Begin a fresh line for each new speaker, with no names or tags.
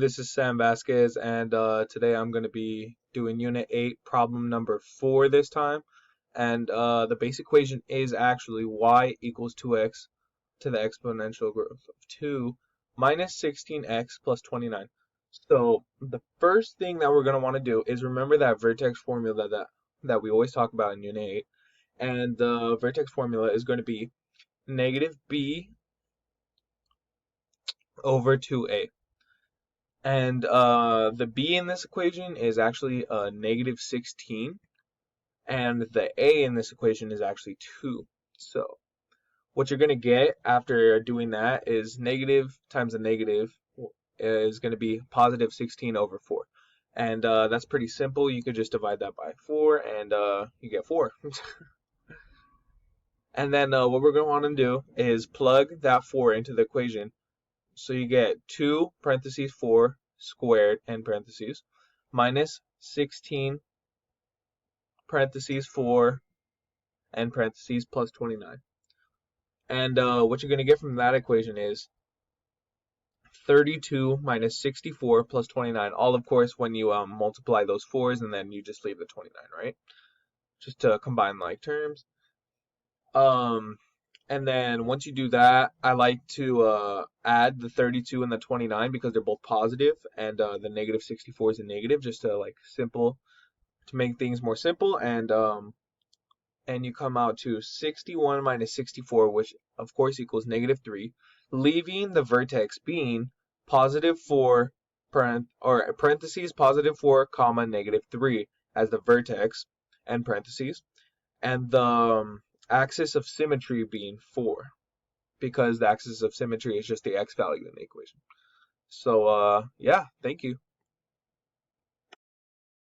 This is Sam Vasquez, and today I'm going to be doing Unit 8, problem number 4 this time. And the base equation is actually y equals 2x to the exponential growth of 2 minus 16x plus 29. So the first thing that we're going to want to do is remember that vertex formula that we always talk about in Unit 8. And the vertex formula is going to be negative b over 2a. And the b in this equation is actually negative 16, and the a in this equation is actually 2. So what you're going to get after doing that is negative times a negative is going to be positive 16 over 4. And that's pretty simple. You could just divide that by 4, and you get 4. And then what we're going to want to do is plug that 4 into the equation. So you get 2 parentheses 4 squared end parentheses minus 16 parentheses 4 end parentheses plus 29. And what you're going to get from that equation is 32 minus 64 plus 29. All, of course, when you multiply those 4's and then you just leave the 29, right? Just to combine like terms. And then once you do that, I like to add the 32 and the 29 because they're both positive, and the negative 64 is a negative, just to make things more simple. And you come out to 61 minus 64, which of course equals negative 3, leaving the vertex being positive 4 or parentheses positive 4 comma negative 3 as the vertex and parentheses, and the axis of symmetry being 4, because the axis of symmetry is just the x value in the equation. So yeah, thank you.